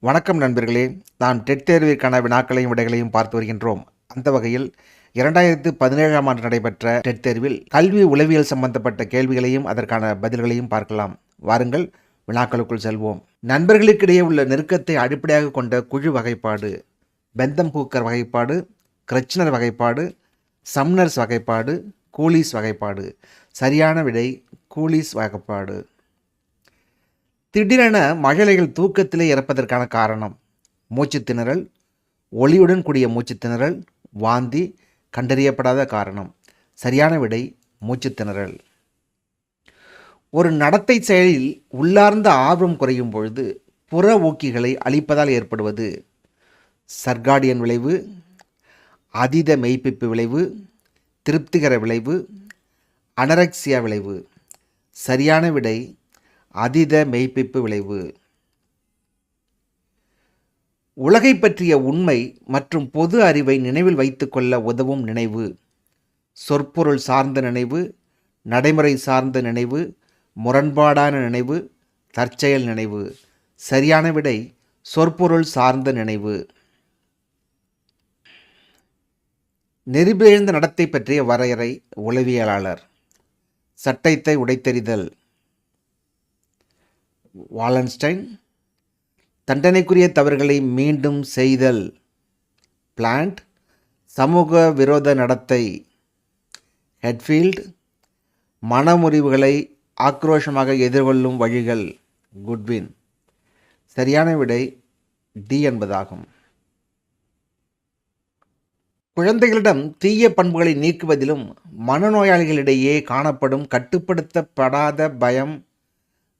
வணக்கம் நண்பர்களே. நாம் டெட் தேர்விற்கான வினாக்களையும் விடைகளையும் பார்த்து வருகின்றோம். அந்த வகையில் 2017ஆம் ஆண்டு நடைபெற்ற டெட் தேர்வில் கல்வி உளவியல் சம்பந்தப்பட்ட கேள்விகளையும் அதற்கான பதில்களையும் பார்க்கலாம். வாருங்கள் வினாக்களுக்குள் செல்வோம். நண்பர்களுக்கிடையே உள்ள நெருக்கத்தை அடிப்படையாக கொண்ட குழு வகைப்பாடு: பெந்தம் ஹூக்கர் வகைப்பாடு, கிரச்னர் வகைப்பாடு, சம்னர்ஸ் வகைப்பாடு, கூலிஸ் வகைப்பாடு. சரியான விடை கூலிஸ் வகைப்பாடு. திடீரென மழலைகள் தூக்கத்திலே இறப்பதற்கான காரணம்: மூச்சு திணறல், ஒளியுடன் கூடிய மூச்சு திணறல், வாந்தி. கண்டறியப்படாத காரணம். சரியான விடை மூச்சு திணறல். ஒரு நடத்தை செயலில் உள்ளார்ந்த ஆர்வம் குறையும் பொழுது புற ஊக்கிகளை அளிப்பதால் ஏற்படுவது: சர்காடியன் விளைவு, அதீத மெய்ப்பிப்பு விளைவு, திருப்திகர விளைவு, அனரெக்சியா விளைவு. சரியான விடை அதீத மெய்ப்பிப்பு விளைவு. உலகை பற்றிய உண்மை மற்றும் பொது அறிவை நினைவில் வைத்துக்கொள்ள உதவும் நினைவு: சொற்பொருள் சார்ந்த நினைவு, நடைமுறை சார்ந்த நினைவு, முரண்பாடான நினைவு, தற்செயல் நினைவு. சரியான விடை சொற்பொருள் சார்ந்த நினைவு. நெறிபிழந்த நடத்தை பற்றிய வரையறை உளவியலாளர்: சட்டத்தை உடைத்தெறிதல் வாலன்ஸ்டைன், தண்டனைக்குரிய தவறுகளை மீண்டும் செய்தல் பிளான்ட், சமூக விரோத நடத்தை ஹெட்ஃபீல்ட், மனமுறிவுகளை ஆக்ரோஷமாக எதிர்கொள்ளும் வழிகள் குட்வின். சரியான விடை டி என்பதாகும். குழந்தைகளிடம் தீய பண்புகளை நீக்குவதிலும் மனநோயாளிகளிடையே காணப்படும் கட்டுப்படுத்தப்படாத பயம்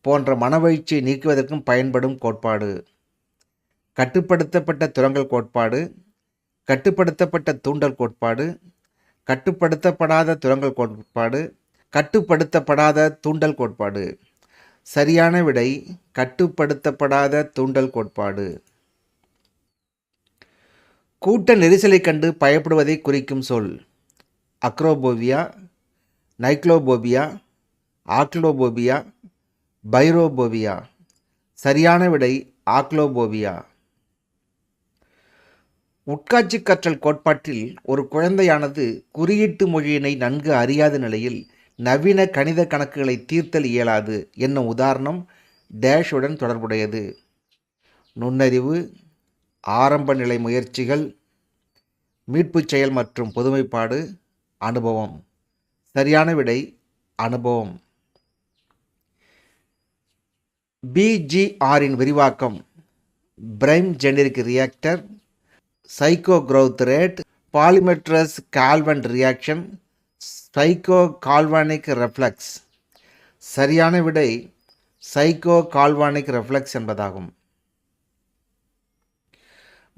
போன்ற மனவீழ்ச்சியை நீக்குவதற்கும் பயன்படும் கோட்பாடு: கட்டுப்படுத்தப்பட்ட துரங்கல் கோட்பாடு, கட்டுப்படுத்தப்பட்ட தூண்டல் கோட்பாடு, கட்டுப்படுத்தப்படாத துரங்கல் கோட்பாடு, கட்டுப்படுத்தப்படாத தூண்டல் கோட்பாடு. சரியான விடை கட்டுப்படுத்தப்படாத தூண்டல் கோட்பாடு. கூட்ட நெரிசலை கண்டு பயப்படுவதை குறிக்கும் சொல்: அக்ரோபோபியா, நைக்ளோபோபியா, ஆக்லோபோபியா, பைரோபோபியா. சரியான விடை ஆக்லோபோபியா. உட்காட்சி கற்றல் கோட்பாட்டில் ஒரு குழந்தையானது குறியீட்டு மொழியினை நன்கு அறியாத நிலையில் நவீன கணித கணக்குகளை தீர்த்தல் இயலாது என்னும் உதாரணம் டேஷுடன் தொடர்புடையது: நுண்ணறிவு, ஆரம்ப நிலை முயற்சிகள், மீட்புச் செயல் மற்றும் பொதுமைப்பாடு, அனுபவம். சரியான விடை அனுபவம். பிஜிஆரின் விரிவாக்கம்: prime generic reactor, psycho growth rate, polymetrous galvan reaction, psycho galvanic reflex. சரியான விடை சைக்கோ கால்வானிக் ரெஃப்ளெக்ஸ் என்பதாகும்.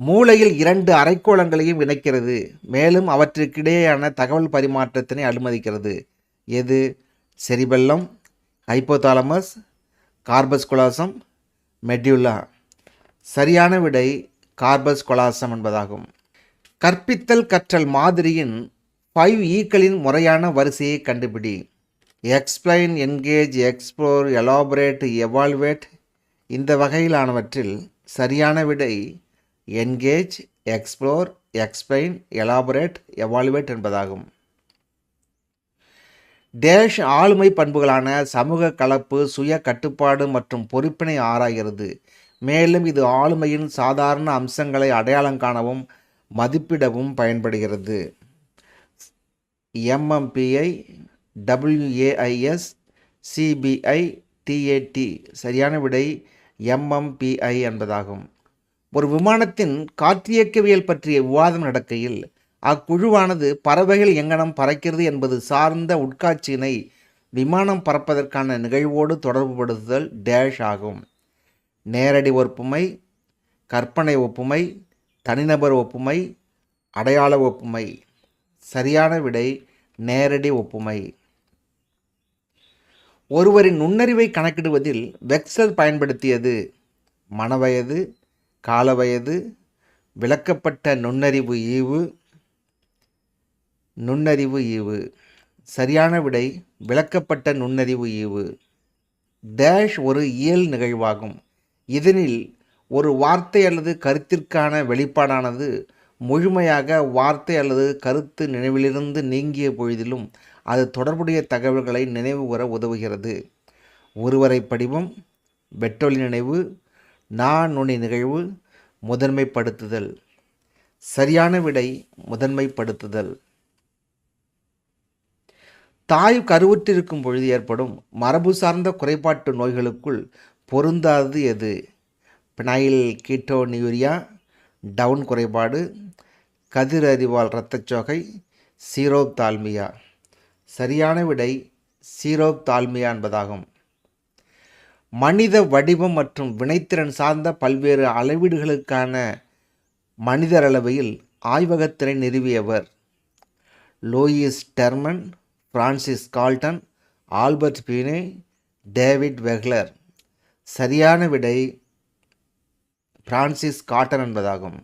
மூளையில் 2 அரைக்கோளங்களையும் இணைக்கிறது, மேலும் அவற்றிற்கிடையேயான தகவல் பரிமாற்றத்தினை அனுமதிக்கிறது. எது? Cerebellum, hypothalamus, corpus callosum, medulla. சரியான விடை கார்பஸ் கொலாசம் என்பதாகும். கற்பித்தல் கற்றல் மாதிரியின் 5 Eக்களின் முறையான வரிசையை கண்டுபிடி: explain, engage, explore, elaborate, evaluate. இந்த வகையிலானவற்றில் சரியான விடை engage, explore, explain, elaborate, evaluate என்பதாகும். டேஷ் ஆளுமை பண்புகளான சமூக கலப்பு, சுய கட்டுப்பாடு மற்றும் பொறுப்பினை ஆராய்கிறது, மேலும் இது ஆளுமையின் சாதாரண அம்சங்களை அடையாளம் காணவும் மதிப்பிடவும் பயன்படுகிறது. எம்எம்பிஐ, டபிள்யூஏஐஎஸ், சிபிஐ, டிஏடி. சரியான விடை எம்எம்பிஐ என்பதாகும். ஒரு விமானத்தின் காற்றியக்கவியல் பற்றிய விவாதம் நடக்கையில் அக்குழுவானது பறவைகள் எங்கனம் பறக்கிறது என்பது சார்ந்த உட்காட்சியினை விமானம் பறப்பதற்கான நிகழ்வோடு தொடர்புபடுத்துதல் டேஷ் ஆகும்: நேரடி ஒப்புமை, கற்பனை ஒப்புமை, தனிநபர் ஒப்புமை, அடையாள ஒப்புமை. சரியான விடை நேரடி ஒப்புமை. ஒருவரின் நுண்ணறிவை கணக்கிடுவதில் வெக்ஸ்லர் பயன்படுத்தியது: மனவயது, காலவயது, விளக்கப்பட்ட நுண்ணறிவு ஈவு, நுண்ணறிவு ஈவு. சரியான விடை விளக்கப்பட்ட நுண்ணறிவு ஈவு. டேஷ் ஒரு இயல் நிகழ்வாகும். இதனில் ஒரு வார்த்தை அல்லது கருத்திற்கான வெளிப்பாடானது முழுமையாக வார்த்தை அல்லது கருத்து நினைவிலிருந்து நீங்கிய பொழுதிலும் அது தொடர்புடைய தகவல்களை நினைவுகூர உதவுகிறது. ஒருவரை படிவம், வெட்டொலி நினைவு, நுனி நிகழ்வு, முதன்மைப்படுத்துதல். சரியான விடை முதன்மைப்படுத்துதல். தாய் கருவுற்றிருக்கும் பொழுது ஏற்படும் மரபு சார்ந்த குறைபாட்டு நோய்களுக்குள் பொருந்தாதது எது? பினைல் கீட்டோனியூரியா, டவுன் குறைபாடு, கதிரறிவால் இரத்தச்சோகை, சீரோப்தால்மியா. சரியான விடை சீரோப்தால்மியா என்பதாகும். மனித வடிவம் மற்றும் வினைத்திறன் சார்ந்த பல்வேறு அளவீடுகளுக்கான மனிதரளவையில் ஆய்வகத்தினை நிறுவியவர்? Lewis டெர்மன், Francis Galton, Albert பீனே, David வெஹ்லர். சரியான விடை பிரான்சிஸ் கால்டன் என்பதாகும்.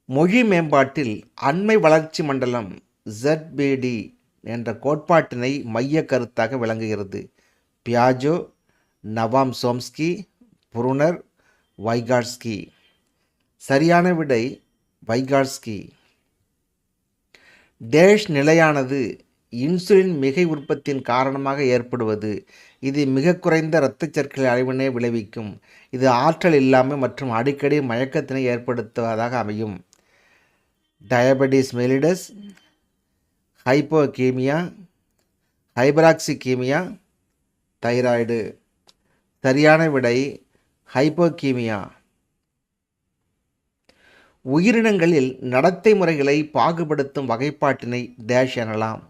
மொழி மேம்பாட்டில் அண்மை வளர்ச்சி மண்டலம் ZBD என்ற கோட்பாட்டினை மைய கருத்தாக விளங்குகிறது. பியாஜோ, நவாம் சோம்ஸ்கி, புருனர், வைகாட்ஸ்கி. சரியான விடை வைகாட்ஸ்கி. டேஷ் நிலையானது இன்சுலின் மிகை உற்பத்தியின் காரணமாக ஏற்படுவது. இது மிக குறைந்த இரத்த சர்க்கரை அளவினை விளைவிக்கும். இது ஆற்றல் இல்லாமை மற்றும் அடிக்கடி மயக்கத்தினை ஏற்படுத்துவதாக அமையும். Diabetes mellitus, hypoxaemia, hyperoxaemia, thyroid. சரியான விடை ஹைப்போகீமியா. உயிரினங்களில் நடத்தை முறைகளை பாகுபடுத்தும் வகைப்பாட்டினை டேஷ் எனலாம்.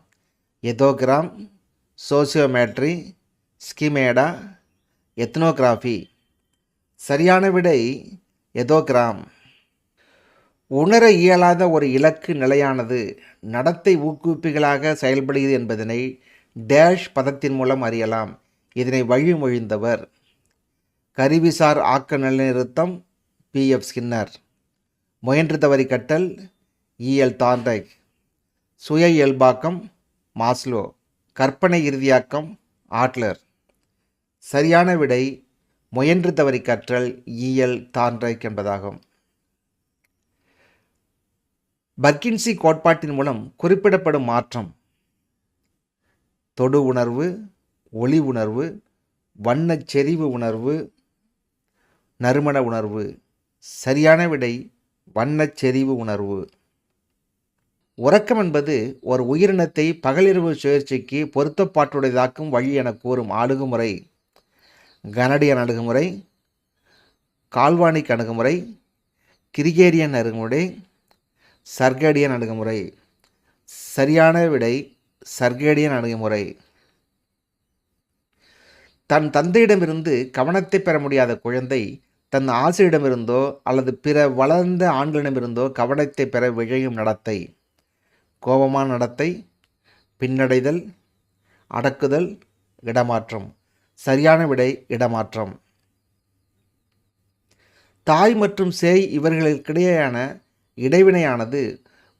எதோகிராம், சோசியோமேட்ரி, ஸ்கிமேடா, எத்னோகிராஃபி. சரியான விடை எதோகிராம். உணர இயலாத ஒரு இலக்கு நிலையானது நடத்தை ஊக்குவிப்பிகளாக செயல்படுகிறது என்பதனை டேஷ் பதத்தின் மூலம் அறியலாம். இதனை வழிமொழிந்தவர்? கருவிசார் ஆக்க நிலைநிறுத்தம் PF ஸ்கின்னர், முயன்று தவறி கற்றல் EL தார்ண்டைக், சுய இயல்பாக்கம் மாஸ்லோ, கற்பனை இறுதியாக்கம் ஆட்லர். சரியான விடை முயன்று தவறி கற்றல் EL தார்ண்டைக் என்பதாகும். பர்கின்சி கோட்பாட்டின் மூலம் குறிப்பிடப்படும் மாற்றம்: தொடு உணர்வு, ஒளி உணர்வு, வண்ணச் செறிவு உணர்வு, நறுமண உணர்வு. சரியான விடை வண்ணச் செறிவு உணர்வு. உறக்கம் என்பது ஒரு உயிரினத்தை பகலிரவு சுழற்சிக்கு பொருத்தப்பாட்டுடையதாக்கும் வழி என கூறும் அணுகுமுறை: கனடியன் அணுகுமுறை, கால்வானிக் அணுகுமுறை, கிரிகேரியன் அணுகுமுறை, சர்கேடியன் அணுகுமுறை. சரியான விடை சர்கேடியன் அணுகுமுறை. தன் தந்தையிடமிருந்து கவனத்தை பெற முடியாத குழந்தை தன் ஆசிரியரிடமிருந்தோ அல்லது பிற வளர்ந்த ஆண்களிடமிருந்தோ கவனத்தை பெற விழையும் நடத்தை: கோபமான நடத்தை, பின்னடைதல், அடக்குதல், இடமாற்றம். சரியான விடை இடமாற்றம். தாய் மற்றும் சேய் இவர்களுக்கிடையேயான இடைவினையானது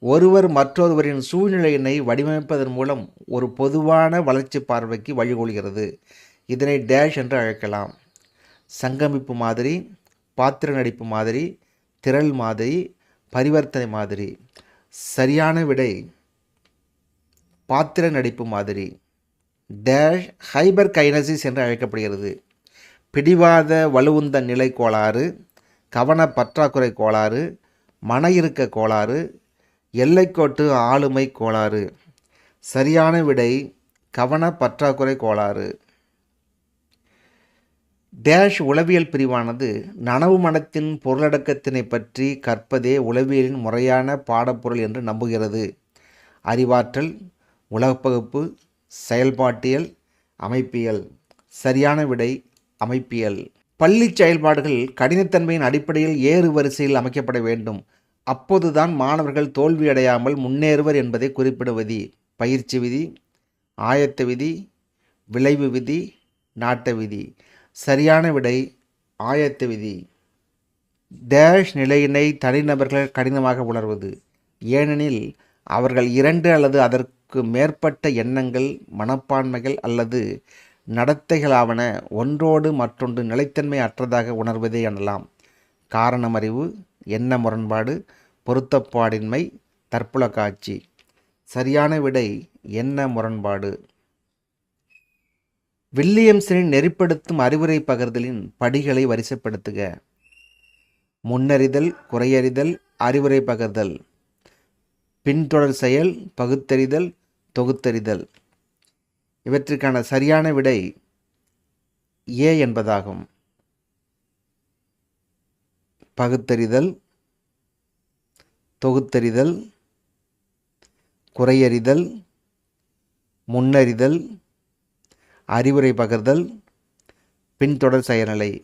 ஒருவர் மற்றொருவரின் சூழ்நிலையினை வடிவமைப்பதன் மூலம் ஒரு பொதுவான வளர்ச்சி பார்வைக்கு வழிகொள்கிறது. இதனை டேஷ் என்று அழைக்கலாம்: சங்கமிப்பு மாதிரி, பாத்திர நடிப்பு மாதிரி, திரள் மாதிரி, பரிவர்த்தனை மாதிரி. சரியான விடை பாத்திர நடிப்பு மாதிரி. டேஷ் ஹைபர் கைனசிஸ் என்று அழைக்கப்படுகிறது. பிடிவாத வலுவுந்த நிலை கோளாறு, கவன பற்றாக்குறை கோளாறு, மன இறுக்க கோளாறு, எல்லைக்கோட்டு ஆளுமை கோளாறு. சரியான விடை கவன பற்றாக்குறை கோளாறு. டேஷ் உளவியல் பிரிவானது நனவு மனத்தின் பொருளடக்கத்தினை பற்றி கற்பதே உளவியலின் முறையான பாடப்பொருள் என்று நம்புகிறது. அறிவாற்றல், உலகப்பகுப்பு, செயல்பாட்டியல், அமைப்பியல். சரியான விடை அமைப்பியல். பள்ளி செயல்பாடுகள் கடினத்தன்மையின் அடிப்படையில் ஏறு வரிசையில் அமைக்கப்பட வேண்டும். அப்போதுதான் மாணவர்கள் தோல்வியடையாமல் முன்னேறுவர் என்பதை குறிப்பிடும் விதி: பயிற்சி விதி, ஆயத்த விதி, விளைவு விதி, நாட்ட விதி. சரியான விடை ஆயத்த விதி. டேஷ் நிலையினை தனிநபர்கள் கடினமாக உணர்வது: ஏனெனில் அவர்கள் 2 அல்லது அதற்கு மேற்பட்ட எண்ணங்கள், மனப்பான்மைகள் அல்லது நடத்தைகளாவன ஒன்றோடு மற்றொன்று நிலைத்தன்மை அற்றதாக உணர்வதே எனலாம். காரணமறிவு, எண்ண முரண்பாடு, பொருத்தப்பாடின்மை, தற்புல காட்சி. சரியான விடை எண்ண முரண்பாடு. வில்லியம்சனின் நெறிப்படுத்தும் அறிவுரை பகிர்தலின் படிகளை வரிசைப்படுத்துக. முன்னறிதல், குறையறிதல், அறிவுரை பகிர்தல், பின்தொடர் செயல், பகுத்தறிதல், தொகுத்தறிதல். இவற்றிற்கான சரியான விடை ஏ என்பதாகும். பகுத்தறிதல், தொகுத்தறிதல், குறையறிதல், முன்னறிதல், அறிவுரை பகிர்தல், பின்தொடர் செயல்நிலை.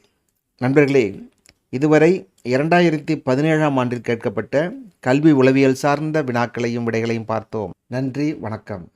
நண்பர்களே, இதுவரை 2017ஆம் ஆண்டில் கேட்கப்பட்ட கல்வி உளவியல் சார்ந்த வினாக்களையும் விடைகளையும் பார்த்தோம். நன்றி, வணக்கம்.